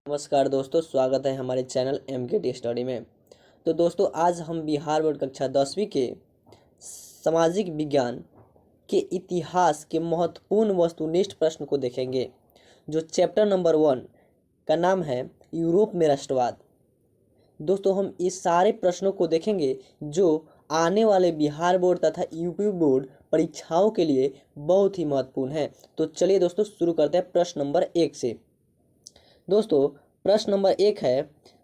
नमस्कार दोस्तों, स्वागत है हमारे चैनल MKT स्टडी में। तो दोस्तों, आज हम बिहार बोर्ड कक्षा 10वीं के सामाजिक विज्ञान के इतिहास के महत्वपूर्ण वस्तुनिष्ठ प्रश्न को देखेंगे, जो चैप्टर नंबर 1 का नाम है यूरोप में राष्ट्रवाद। दोस्तों, हम इस सारे प्रश्नों को देखेंगे जो आने वाले बिहार बोर्ड तथा यूपी बोर्ड परीक्षाओं के लिए बहुत ही महत्वपूर्ण है। तो चलिए दोस्तों, शुरू करते हैं प्रश्न नंबर 1 से। दोस्तों, प्रश्न नंबर 1 है,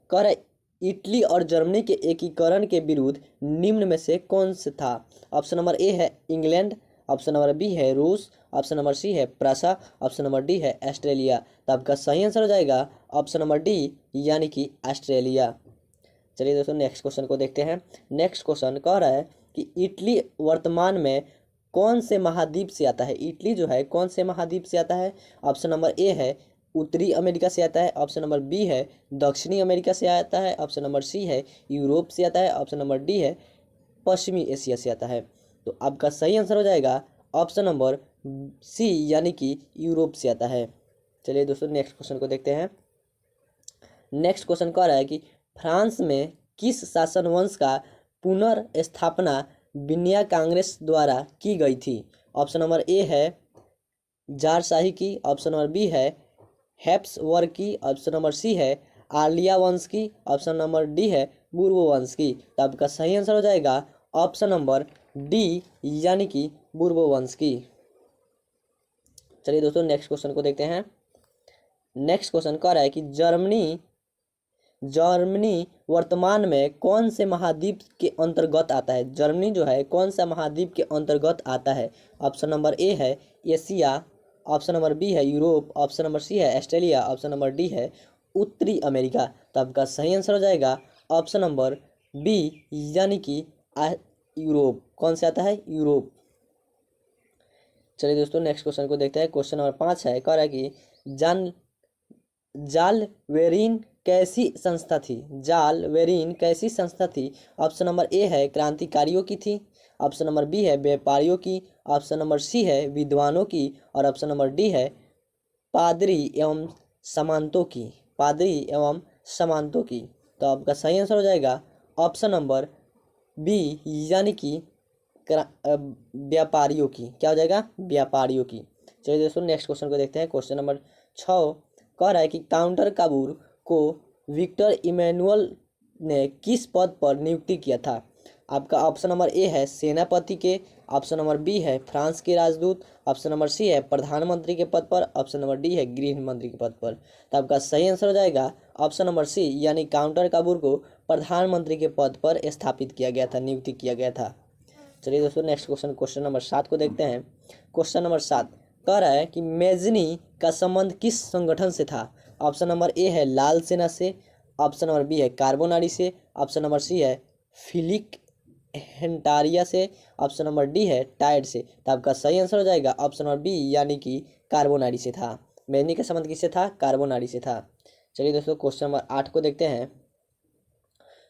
कह रहा है इटली और जर्मनी के एकीकरण के विरुद्ध निम्न में से कौन से था। ऑप्शन नंबर ए है इंग्लैंड, ऑप्शन नंबर बी है रूस, ऑप्शन नंबर सी है प्रूसिया, ऑप्शन नंबर डी है ऑस्ट्रेलिया। तो आपका सही आंसर हो जाएगा ऑप्शन नंबर डी, यानी कि ऑस्ट्रेलिया। चलिए दोस्तों, नेक्स्ट क्वेश्चन को देखते हैं। नेक्स्ट क्वेश्चन कह रहा है कि इटली वर्तमान में कौन से महाद्वीप से आता है। इटली जो है कौन से महाद्वीप से आता है। ऑप्शन नंबर ए है उत्तरी अमेरिका से आता है, ऑप्शन नंबर बी है दक्षिणी अमेरिका से आता है, ऑप्शन नंबर सी है यूरोप से आता है, ऑप्शन नंबर डी है पश्चिमी एशिया से आता है। तो आपका सही आंसर हो जाएगा ऑप्शन नंबर सी, यानी कि यूरोप से आता है। चलिए दोस्तों, नेक्स्ट क्वेश्चन को देखते हैं। नेक्स्ट क्वेश्चन कह रहा है कि फ्रांस में किस शासन वंश का पुनर्स्थापना विनिया कांग्रेस द्वारा की गई थी। ऑप्शन नंबर ए है जारशाही की, ऑप्शन नंबर बी है हैप्सबर्ग की, ऑप्शन नंबर सी है आर्लिया वंश की, ऑप्शन नंबर डी है बुर्बो वंश की। तो आपका सही आंसर हो जाएगा ऑप्शन नंबर डी, यानी कि बुर्बो वंश की। चलिए दोस्तों, नेक्स्ट क्वेश्चन को देखते हैं। नेक्स्ट क्वेश्चन कह रहा है कि जर्मनी वर्तमान में कौन से महाद्वीप के अंतर्गत आता है। जर्मनी जो है कौन सा महाद्वीप के अंतर्गत आता है। ऑप्शन नंबर ए है एशिया, ऑप्शन नंबर बी है यूरोप, ऑप्शन नंबर सी है ऑस्ट्रेलिया, ऑप्शन नंबर डी है उत्तरी अमेरिका। तो आपका सही आंसर हो जाएगा ऑप्शन नंबर बी, यानी कि यूरोप। कौन से आता है, यूरोप। चलिए दोस्तों, नेक्स्ट क्वेश्चन को देखते हैं। क्वेश्चन नंबर 5 है, कह रहा है कि जालवेरिन कैसी संस्था थी। जालवेरिन कैसी संस्था थी। ऑप्शन नंबर ए है क्रांतिकारियों की थी, ऑप्शन नंबर बी है व्यापारियों की, ऑप्शन नंबर सी है विद्वानों की, और ऑप्शन नंबर डी है पादरी एवं सामंतों की। पादरी एवं सामंतों की। तो आपका सही आंसर हो जाएगा ऑप्शन नंबर बी, यानी कि व्यापारियों की। क्या हो जाएगा, व्यापारियों की। चलिए दोस्तों, नेक्स्ट क्वेश्चन को देखते हैं। क्वेश्चन नंबर 6 कह रहा है कि काउंटर काबूर को विक्टर इमैनुअल ने किस पद पर नियुक्ति किया था। आपका ऑप्शन नंबर ए है सेनापति के, ऑप्शन नंबर बी है फ्रांस के राजदूत, ऑप्शन नंबर सी है प्रधानमंत्री के पद पर, ऑप्शन नंबर डी है गृह मंत्री के पद पर। तो आपका सही आंसर हो जाएगा ऑप्शन नंबर सी, यानी काउंटर काबूर को प्रधानमंत्री के पद पर स्थापित किया गया था, नियुक्ति किया गया था। चलिए दोस्तों, नेक्स्ट क्वेश्चन नंबर 7 को देखते हैं। क्वेश्चन नंबर 7 कह रहा है कि मेजनी का संबंध किस संगठन से था। ऑप्शन नंबर ए है लाल सेना से, ऑप्शन नंबर बी है कार्बोनारी से, ऑप्शन नंबर सी है फिलिक हेंटारिया से, ऑप्शन नंबर डी है टाइड से। तो आपका सही आंसर हो जाएगा ऑप्शन नंबर बी, यानी कि कार्बोनारी से था। मेजनी का संबंध किससे था, कार्बोनारी से था। चलिए दोस्तों, क्वेश्चन नंबर 8 को देखते हैं।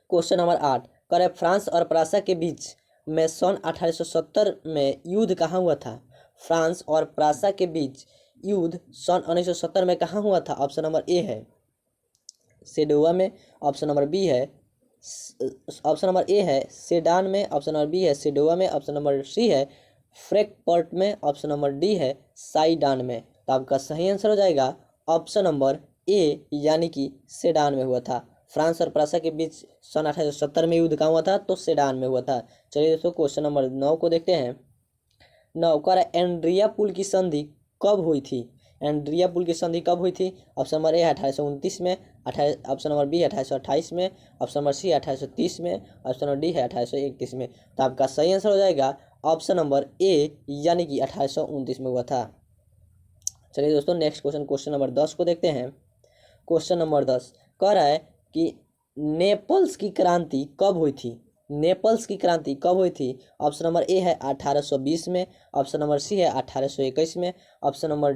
क्वेश्चन नंबर 8 कह रहे फ्रांस और प्रूसिया के बीच में सन 1870 में युद्ध कहाँ हुआ था। फ्रांस और प्रूसिया के बीच युद्ध सन 1970 में कहाँ हुआ था। ऑप्शन नंबर ए है सेडोवा में, ऑप्शन नंबर बी है ऑप्शन नंबर ए है सेडान में, ऑप्शन नंबर बी है सेडोवा में, ऑप्शन नंबर सी है फ्रैंकफर्ट में, ऑप्शन नंबर डी है साइडान में। तो आपका सही आंसर हो जाएगा ऑप्शन नंबर ए, यानी कि सेडान में हुआ था। फ्रांस और प्रूसिया के बीच सन 1870 में युद्ध कहाँ हुआ था, तो सेडान में हुआ था। चलिए दोस्तों, क्वेश्चन नंबर 9 को देखते हैं। 9 कह रहा है एंड्रिया पुल की संधि कब हुई थी। एंड्रिया पुल की संधि कब हुई थी। ऑप्शन नंबर ए 1829 में, ऑप्शन नंबर बी 1828 में, ऑप्शन नंबर सी 1830 में, ऑप्शन नंबर डी है 1831 में। तो आपका सही आंसर हो जाएगा ऑप्शन नंबर ए, यानी कि 1829 में हुआ था। चलिए दोस्तों, नेक्स्ट क्वेश्चन नंबर 10 को देखते हैं। क्वेश्चन नंबर 10 कह रहा है कि नेपल्स की क्रांति कब हुई थी। नेपल्स की क्रांति कब हुई थी। ऑप्शन नंबर ए है 1820 में, ऑप्शन नंबर सी है 1821 में, ऑप्शन नंबर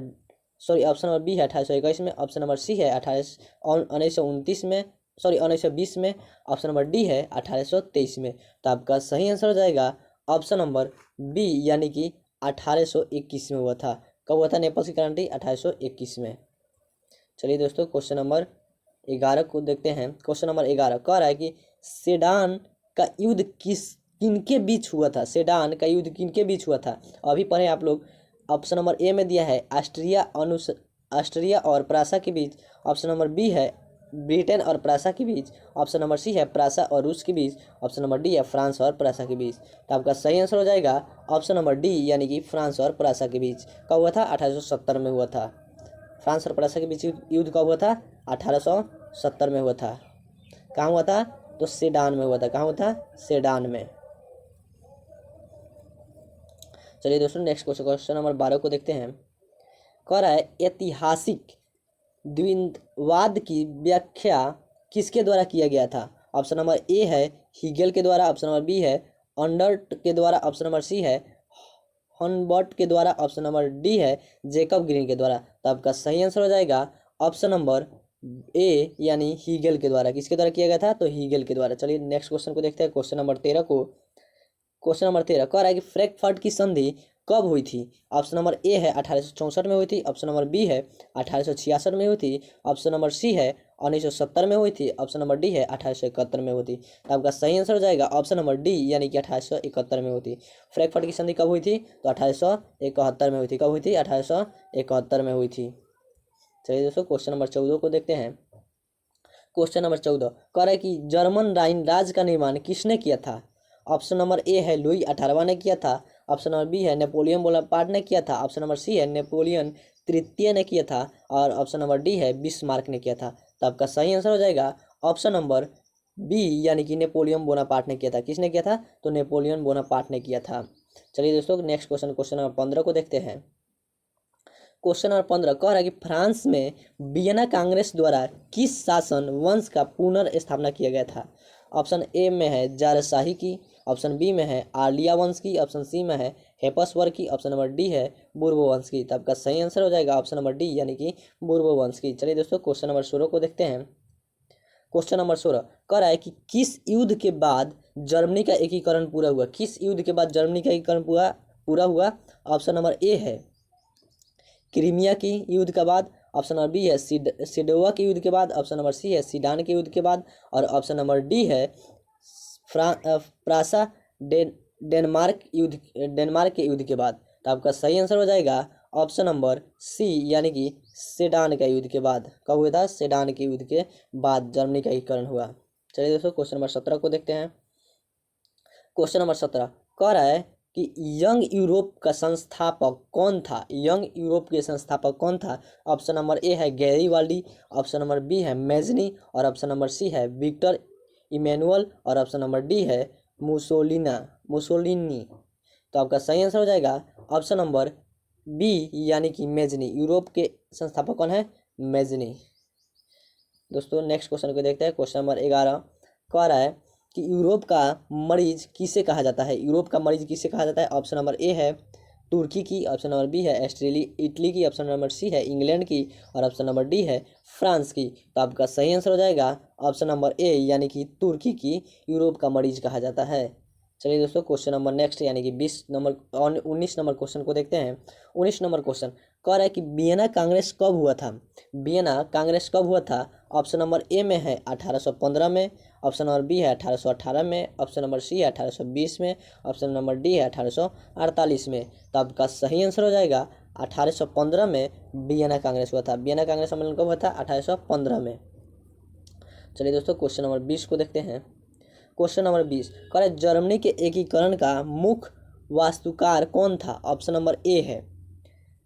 बी है 1821 में, ऑप्शन नंबर सी है 1929 में, 1920 में, ऑप्शन नंबर डी है 1823 में। तो आपका सही आंसर हो जाएगा ऑप्शन नंबर बी, यानी कि 1821 में हुआ था। कब हुआ था नेपल्स की क्रांति, 1821 में। चलिए दोस्तों, क्वेश्चन नंबर 11 को देखते हैं। क्वेश्चन नंबर 11 कह रहा है कि सेडान का युद्ध किनके बीच हुआ था। सेडान का युद्ध किनके बीच हुआ था, अभी पढ़े आप लोग। ऑप्शन नंबर ए में दिया है ऑस्ट्रिया और प्रासा के बीच। ऑप्शन नंबर बी है ब्रिटेन और प्रासा के बीच। ऑप्शन नंबर सी है प्रासा और रूस के बीच। ऑप्शन नंबर डी है फ्रांस और प्रासा के बीच। तो आपका सही आंसर हो जाएगा ऑप्शन नंबर डी, यानी कि फ्रांस और प्रासा के बीच। कब हुआ था? 1870 में हुआ था। फ्रांस और प्रासा के बीच युद्ध कब हुआ था? 1870 में हुआ था। कहाँ हुआ था? तो सेडान में हुआ था। कहाँ हुआ था? सेडान में। चलिए दोस्तों नेक्स्ट क्वेश्चन नंबर 12 को देखते हैं। कह रहा है ऐतिहासिक द्विवाद की व्याख्या किसके द्वारा किया गया था। ऑप्शन नंबर ए है हीगेल के द्वारा। ऑप्शन नंबर बी है अंडर्ट के द्वारा। ऑप्शन नंबर सी है हॉर्नबर्ट के द्वारा। ऑप्शन नंबर डी है जेकब ग्रीन के द्वारा। तो आपका सही आंसर हो जाएगा ऑप्शन नंबर ए, यानी हीगेल के द्वारा। किसके द्वारा किया गया था? तो हीगेल के द्वारा। चलिए नेक्स्ट क्वेश्चन को देखते हैं, क्वेश्चन नंबर 13 को। क्वेश्चन नंबर 13 कह रहा है कि फ्रैंकफर्ट की संधि कब हुई थी। ऑप्शन नंबर ए है 1864 में हुई थी। ऑप्शन नंबर बी है 1866 में हुई थी। ऑप्शन नंबर सी है 1970 में हुई थी। ऑप्शन नंबर डी है 1871 में हुई थी। तो आपका सही आंसर हो जाएगा ऑप्शन नंबर डी, यानी कि 1871 में हुई थी। फ्रैंकफर्ट की संधि कब हुई थी? तो 1871 में हुई थी। कब हुई थी? 1871 में हुई थी। चलिए दोस्तों क्वेश्चन नंबर 14 को देखते हैं। क्वेश्चन नंबर 14 कह रहा है कि जर्मन राइन राज्य का निर्माण किसने किया था। ऑप्शन नंबर ए है लुई 18वां ने किया था। ऑप्शन नंबर बी है नेपोलियन बोनापार्ट ने किया था। ऑप्शन नंबर सी है नेपोलियन तृतीय ने किया था। और ऑप्शन नंबर डी है बिस्मार्क ने किया था। तो आपका सही आंसर हो जाएगा ऑप्शन नंबर बी, यानी कि नेपोलियन बोनापार्ट ने किया था। किसने किया था? तो नेपोलियन बोनापार्ट ने किया था। चलिए दोस्तों नेक्स्ट क्वेश्चन नंबर 15 को देखते हैं। क्वेश्चन नंबर 15 कह रहा है कि फ्रांस में वियना कांग्रेस द्वारा किस शासन वंश का पुनर्स्थापना किया गया था। ऑप्शन ए में है जारशाही की। ऑप्शन बी में है आर्लिया वंश की। ऑप्शन सी में है हेपसवर्ग की। ऑप्शन नंबर डी है बुर्बो वंश की। तो आपका सही आंसर हो जाएगा ऑप्शन नंबर डी, यानी कि बुर्बो वंश की। चलिए दोस्तों क्वेश्चन नंबर 16 को देखते हैं। क्वेश्चन नंबर 16 कह रहा है कि किस युद्ध के बाद जर्मनी का एकीकरण पूरा हुआ। किस युद्ध के बाद जर्मनी का एकीकरण पूरा हुआ। ऑप्शन नंबर ए है क्रीमिया की युद्ध के बाद। ऑप्शन नंबर बी है सिडोवा के युद्ध के बाद। ऑप्शन नंबर सी है सीडान के युद्ध के बाद। और ऑप्शन नंबर डी है प्रासा डेनमार्क के युद्ध के बाद। तो आपका सही आंसर हो जाएगा ऑप्शन नंबर सी, यानी कि सेडान का युद्ध के बाद। कब हुआ था? सेडान के युद्ध के बाद जर्मनी का एकीकरण हुआ। चलिए दोस्तों क्वेश्चन नंबर 17 को देखते हैं। क्वेश्चन नंबर 17 कह रहा है कि यंग यूरोप का संस्थापक कौन था। यंग यूरोप के संस्थापक कौन था। ऑप्शन नंबर ए है गैरीवाल्डी। ऑप्शन नंबर बी है मेजनी। और ऑप्शन नंबर सी है विक्टर इमैनुअल। और ऑप्शन नंबर डी है मुसोलिनी। तो आपका सही आंसर हो जाएगा ऑप्शन नंबर बी, यानी कि मेजनी। यूरोप के संस्थापक कौन है? मेजनी। दोस्तों नेक्स्ट क्वेश्चन को देखते हैं। क्वेश्चन नंबर 11 कह रहा है कि यूरोप का मरीज किसे कहा जाता है। यूरोप का मरीज किसे कहा जाता है। ऑप्शन नंबर ए है तुर्की की। ऑप्शन नंबर बी है इटली की। ऑप्शन नंबर सी है इंग्लैंड की। और ऑप्शन नंबर डी है फ्रांस की। तो आपका सही आंसर हो जाएगा ऑप्शन नंबर ए, यानी कि तुर्की की यूरोप का मरीज कहा जाता है। चलिए दोस्तों क्वेश्चन नंबर नेक्स्ट, यानी कि 19 नंबर क्वेश्चन को देखते हैं। 19 नंबर क्वेश्चन कह रहा है कि वियना कांग्रेस कब हुआ था। वियना कांग्रेस कब हुआ था। ऑप्शन नंबर ए में है 1815 में। ऑप्शन नंबर बी है 1818 में। ऑप्शन नंबर सी है 1820 में। ऑप्शन नंबर डी है 1848 में। तो आपका सही आंसर हो जाएगा 1815 में वियना कांग्रेस हुआ था। वियना कांग्रेस सम्मेलन कब हुआ था? 1815 में। चलिए दोस्तों क्वेश्चन नंबर 20 को देखते हैं। क्वेश्चन नंबर 20 कह रहा है जर्मनी के एकीकरण का मुख्य वास्तुकार कौन था। ऑप्शन नंबर ए है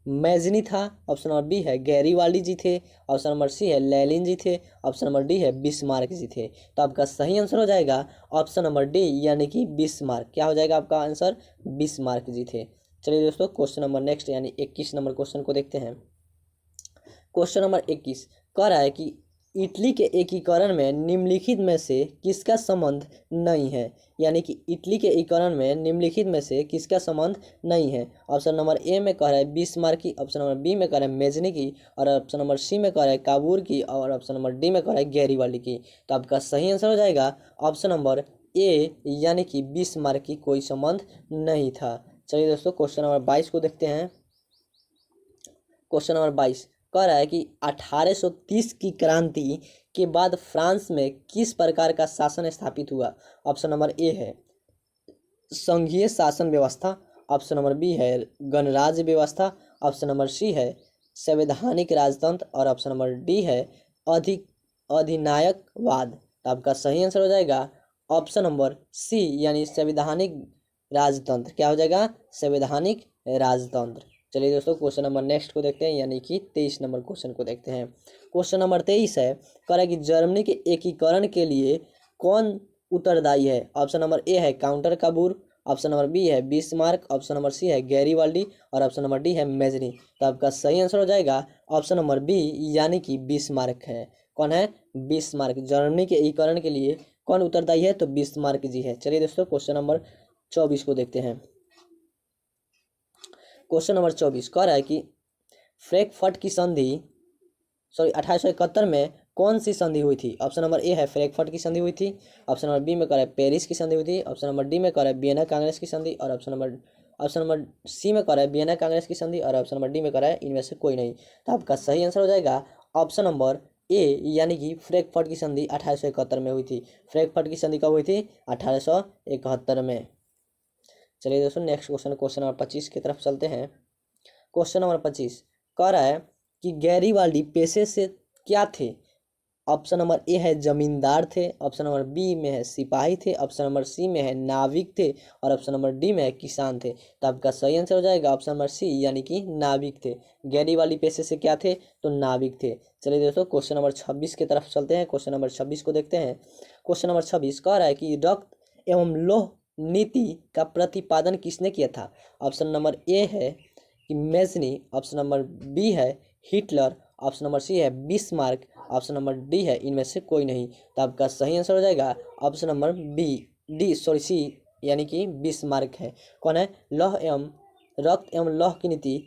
मेजनी था। ऑप्शन नंबर बी है गैरीवाल्डी जी थे। ऑप्शन नंबर सी है लेनिन जी थे। ऑप्शन नंबर डी है बिस्मार्क जी थे। तो आपका सही आंसर हो जाएगा ऑप्शन नंबर डी, यानी कि बिस्मार्क। क्या हो जाएगा आपका आंसर? बिस्मार्क जी थे। चलिए दोस्तों क्वेश्चन नंबर नेक्स्ट, यानी 21 नंबर क्वेश्चन को देखते हैं। क्वेश्चन नंबर 21 कह रहा है कि इटली के एकीकरण में निम्नलिखित में से किसका संबंध नहीं है। यानी कि इटली के एकीकरण में निम्नलिखित में से किसका संबंध नहीं है। ऑप्शन नंबर ए में कह रहा है बिस्मार्क की। ऑप्शन नंबर बी में कह रहा है मेजनी की। और ऑप्शन नंबर सी में कह रहा है काबूर की। और ऑप्शन नंबर डी में कह रहा है गैरीवाल्डी की। तो आपका सही आंसर हो जाएगा ऑप्शन नंबर ए, यानी कि बिस्मार्क की कोई संबंध नहीं था। चलिए दोस्तों क्वेश्चन नंबर 22 को देखते हैं। क्वेश्चन नंबर 22 कह रहा है कि 1830 की क्रांति के बाद फ्रांस में किस प्रकार का शासन स्थापित हुआ। ऑप्शन नंबर ए है संघीय शासन व्यवस्था, ऑप्शन नंबर बी है गणराज्य व्यवस्था, ऑप्शन नंबर सी है संवैधानिक राजतंत्र और ऑप्शन नंबर डी है अधिनायकवाद। तो आपका सही आंसर हो जाएगा ऑप्शन नंबर सी यानी संवैधानिक राजतंत्र। क्या हो जाएगा? संवैधानिक राजतंत्र। चलिए दोस्तों क्वेश्चन नंबर नेक्स्ट को देखते हैं यानी कि 23 नंबर क्वेश्चन को देखते हैं। क्वेश्चन नंबर 23 है कह रहा है कि जर्मनी के एकीकरण के लिए कौन उत्तरदायी है। ऑप्शन नंबर ए है Count Cavour, option number B है बिस्मार्क, ऑप्शन नंबर सी है गैरीवाल्डी और ऑप्शन नंबर डी है मेजनी। तो आपका सही आंसर हो जाएगा ऑप्शन नंबर बी यानी कि बिस्मार्क है। कौन है? बिस्मार्क। जर्मनी के एकीकरण के लिए कौन उत्तरदायी है? तो बिस्मार्क जी है। चलिए दोस्तों क्वेश्चन नंबर 24 को देखते हैं। क्वेश्चन नंबर 24 कह रहा है कि फ्रैंकफर्ट की संधि 1871 में कौन सी संधि हुई थी। ऑप्शन नंबर ए है फ्रैंकफर्ट की संधि हुई थी, ऑप्शन नंबर बी में कह रहा है पेरिस की संधि हुई थी, ऑप्शन नंबर डी में कह रहा है वियना कांग्रेस की संधि और ऑप्शन नंबर सी में कह रहा है वियना कांग्रेस की संधि और ऑप्शन नंबर डी में कह रहा है इनमें से कोई नहीं। तो आपका सही आंसर हो जाएगा ऑप्शन नंबर ए यानी कि फ्रैंकफर्ट की संधि 1871 में हुई थी। फ्रैंकफर्ट की संधि कब हुई थी? 1871 में। चलिए दोस्तों नेक्स्ट क्वेश्चन नंबर 25 की तरफ चलते हैं। क्वेश्चन नंबर 25 कह रहा है कि गैरीवाल्डी पेशे से क्या थे। ऑप्शन नंबर ए है जमींदार थे, ऑप्शन नंबर बी में है सिपाही थे, ऑप्शन नंबर सी में है नाविक थे और ऑप्शन नंबर डी में है किसान थे। तो आपका सही आंसर हो जाएगा ऑप्शन नंबर सी यानी कि नाविक थे। गैरीवाल्डी पेशे से क्या थे? तो नाविक थे। चलिए दोस्तों क्वेश्चन नंबर 26 की तरफ चलते हैं। क्वेश्चन नंबर 26 को देखते हैं। क्वेश्चन नंबर 26 कह रहा है कि रक्त एवं लौह नीति का प्रतिपादन किसने किया था। ऑप्शन नंबर ए है कि मेजनी, ऑप्शन नंबर बी है हिटलर, ऑप्शन नंबर सी है बिस्मार्क, ऑप्शन नंबर डी है इनमें से कोई नहीं। तो आपका सही आंसर हो जाएगा ऑप्शन नंबर सी यानी कि बिस्मार्क है। कौन है? रक्त एवं लौह की नीति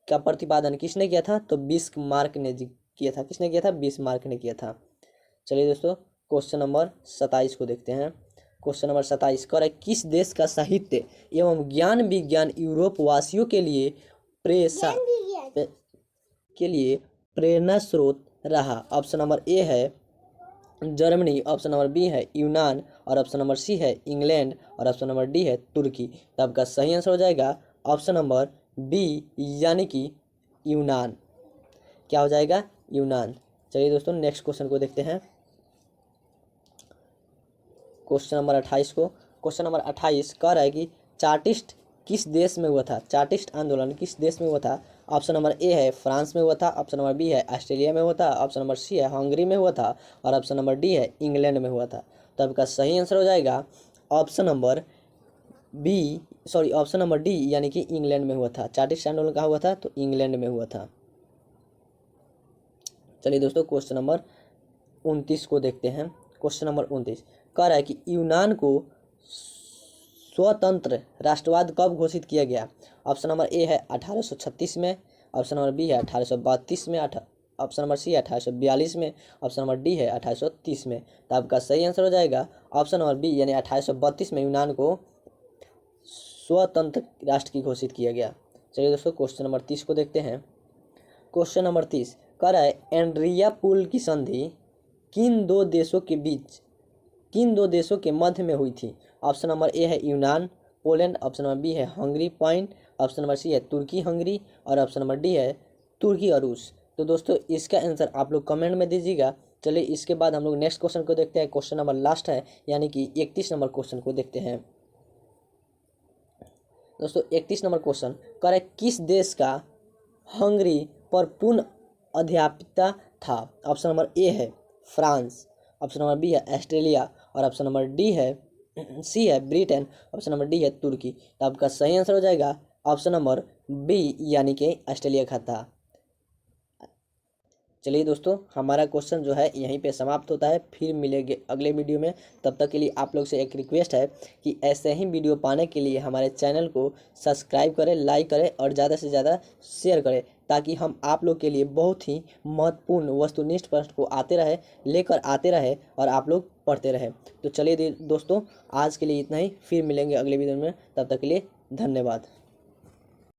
का प्रतिपादन किसने किया था? तो बिस्मार्क ने किया था। किसने किया था? बिस्मार्क ने किया था। चलिए दोस्तों क्वेश्चन नंबर 27 को देखते हैं। क्वेश्चन नंबर 27 कह रहा है किस देश का साहित्य एवं ज्ञान विज्ञान यूरोप वासियों के लिए प्रेरणा स्रोत रहा। ऑप्शन नंबर ए है जर्मनी, ऑप्शन नंबर बी है यूनान और ऑप्शन नंबर सी है इंग्लैंड और ऑप्शन नंबर डी है तुर्की। तो आपका सही आंसर हो जाएगा ऑप्शन नंबर बी यानी कि यूनान। क्या हो जाएगा? यूनान। चलिए दोस्तों नेक्स्ट क्वेश्चन को देखते हैं। क्वेश्चन नंबर 28 को। क्वेश्चन नंबर 28 कह रहा है कि चार्टिस्ट किस देश में हुआ था। चार्टिस्ट आंदोलन किस देश में हुआ था। ऑप्शन नंबर ए है फ्रांस में हुआ था, ऑप्शन नंबर बी है ऑस्ट्रेलिया में हुआ था, ऑप्शन नंबर सी है हंगरी में हुआ था और ऑप्शन नंबर डी है इंग्लैंड में हुआ था। तो आपका सही आंसर हो जाएगा option number option number D यानी कि इंग्लैंड में हुआ था। चार्टिस्ट आंदोलन कहाँ हुआ था? तो इंग्लैंड में हुआ था। चलिए दोस्तों क्वेश्चन नंबर 29 को देखते हैं। क्वेश्चन नंबर 29 कह रहा है कि यूनान को स्वतंत्र राष्ट्रवाद कब घोषित किया गया। ऑप्शन नंबर ए है 1836 में, ऑप्शन नंबर बी है 1832 में, ऑप्शन नंबर सी है 1842 में, ऑप्शन नंबर डी है 1830 में। तो आपका सही आंसर हो जाएगा ऑप्शन नंबर बी यानी 1832 में यूनान को स्वतंत्र राष्ट्र की घोषित किया गया। चलिए दोस्तों क्वेश्चन नंबर 30 को देखते हैं। क्वेश्चन नंबर 30 कह रहा है एंड्रिया पुल की संधि किन दो देशों के मध्य में हुई थी। ऑप्शन नंबर ए है यूनान पोलैंड, ऑप्शन नंबर बी है हंगरी पॉइंट, ऑप्शन नंबर सी है तुर्की हंगरी और ऑप्शन नंबर डी है तुर्की और रूस। तो दोस्तों इसका आंसर आप लोग कमेंट में दीजिएगा। चलिए इसके बाद हम लोग नेक्स्ट क्वेश्चन को देखते हैं। क्वेश्चन नंबर लास्ट है यानी कि 31 नंबर क्वेश्चन को देखते हैं। दोस्तों 31 नंबर क्वेश्चन कह रहा है किस देश का हंगरी पर पूर्ण अधिपत्य था। ऑप्शन नंबर ए है फ्रांस, ऑप्शन नंबर बी है ऑस्ट्रेलिया और ऑप्शन नंबर सी है ब्रिटेन, ऑप्शन नंबर डी है तुर्की। तो आपका सही आंसर हो जाएगा ऑप्शन नंबर बी यानी कि ऑस्ट्रेलिया का था। चलिए दोस्तों हमारा क्वेश्चन जो है यहीं पे समाप्त होता है। फिर मिलेंगे अगले वीडियो में। तब तक के लिए आप लोग से एक रिक्वेस्ट है कि ऐसे ही वीडियो पाने के लिए हमारे चैनल को सब्सक्राइब करें, लाइक करें और ज़्यादा से ज़्यादा शेयर करें ताकि हम आप लोग के लिए बहुत ही महत्वपूर्ण वस्तुनिष्ठ प्रश्न को लेकर आते रहे और आप लोग पढ़ते रहे। तो चलिए दोस्तों आज के लिए इतना ही। फिर मिलेंगे अगले वीडियो में। तब तक के लिए धन्यवाद।